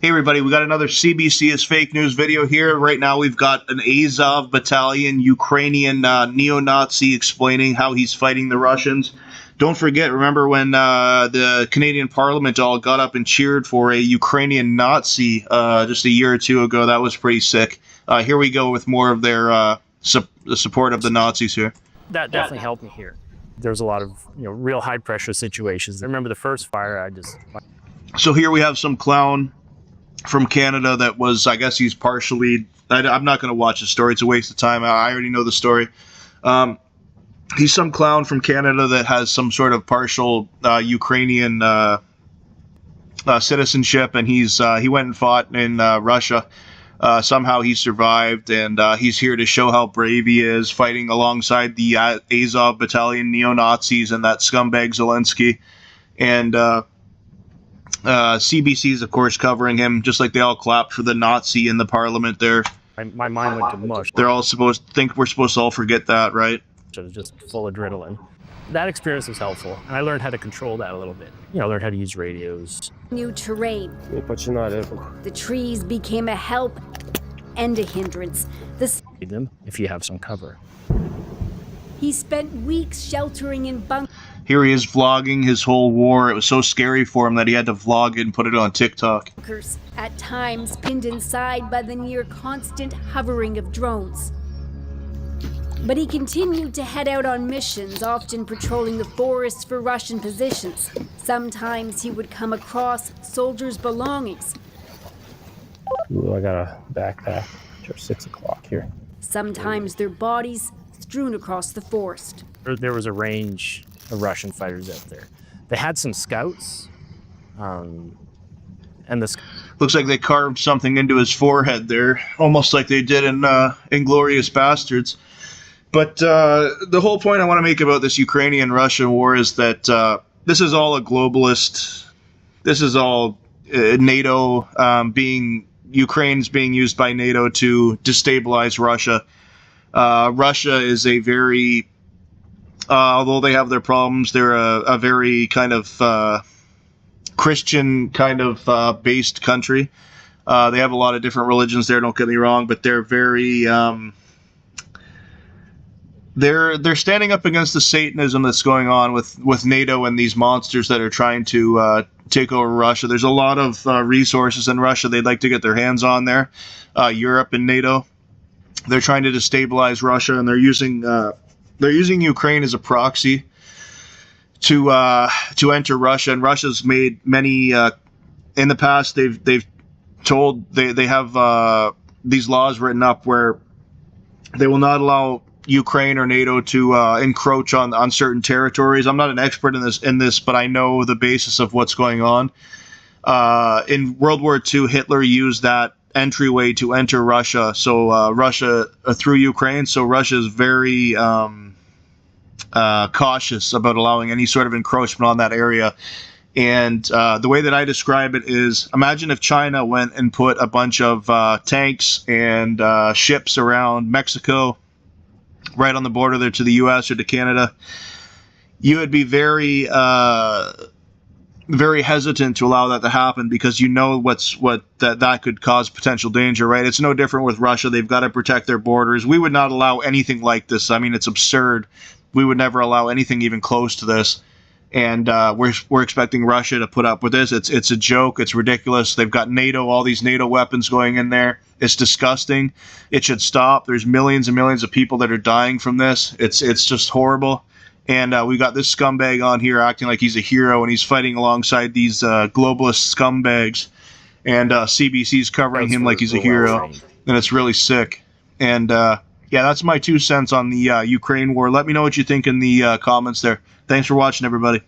Hey everybody, we got another CBC is fake news video here. Right now we've got an Azov battalion Ukrainian neo-Nazi explaining how he's fighting the Russians. Don't forget, remember when the Canadian Parliament all got up and cheered for a Ukrainian Nazi just a year or two ago? That was pretty sick. Here we go with more of their the support of the Nazis here. That definitely helped me here. There's a lot of real high pressure situations. I remember the first fire, So here we have some clown from Canada that was, I guess he's partially, I'm not going to watch the story, it's a waste of time, I already know the story. He's some clown from Canada that has some sort of partial Ukrainian citizenship, and he went and fought in Russia. Somehow he survived, and he's here to show how brave he is, fighting alongside the Azov battalion neo-Nazis and that scumbag Zelensky. And CBC is, of course, covering him, just like they all clapped for the Nazi in the parliament there. my mind went to mush. They're all supposed to think we're supposed to all forget that, right? It was just full adrenaline. That experience was helpful, and I learned how to control that a little bit. I learned how to use radios. New terrain. The trees became a help and a hindrance. Them if you have some cover. He spent weeks sheltering in bunkers. Here he is vlogging his whole war. It was so scary for him that he had to vlog it and put it on TikTok. At times pinned inside by the near constant hovering of drones. But he continued to head out on missions, often patrolling the forests for Russian positions. Sometimes he would come across soldiers' belongings. Ooh, I got a backpack. It's 6 o'clock here. Sometimes their bodies strewn across the forest. There was a range of Russian fighters out there. They had some scouts, and this looks like they carved something into his forehead there, almost like they did in Inglourious Bastards. But the whole point I want to make about this Ukrainian-Russian war is that this is all a globalist. This is all NATO Ukraine's being used by NATO to destabilize Russia. Russia is a very, although they have their problems, they're a very kind of Christian kind of based country. They have a lot of different religions there, don't get me wrong, but they're very, they're standing up against the Satanism that's going on with NATO and these monsters that are trying to take over Russia. There's a lot of resources in Russia they'd like to get their hands on there. Europe and NATO, they're trying to destabilize Russia, and they're using Ukraine as a proxy to enter Russia. And Russia's made many in the past. They've told they have these laws written up where they will not allow Ukraine or NATO to encroach on certain territories. I'm not an expert in this, but I know the basis of what's going on. In World War II, Hitler used that entryway to enter Russia. So Russia through Ukraine. So Russia is very cautious about allowing any sort of encroachment on that area. And the way that I describe it is, imagine if China went and put a bunch of tanks and ships around Mexico, right on the border there to the U.S. or to Canada. You would be very, very hesitant to allow that to happen, because you know that could cause potential danger, right? It's no different with Russia. They've got to protect their borders. We would not allow anything like this. I mean, it's absurd. We would never allow anything even close to this. And we're expecting Russia to put up with this. It's a joke. It's ridiculous. They've got NATO, all these NATO weapons going in there. It's disgusting. It should stop. There's millions and millions of people that are dying from this. It's just horrible. And we got this scumbag on here acting like he's a hero, and he's fighting alongside these globalist scumbags. And CBC's covering him like he's a hero, and it's really sick. And yeah, that's my 2 cents on the Ukraine war. Let me know what you think in the comments there. Thanks for watching, everybody.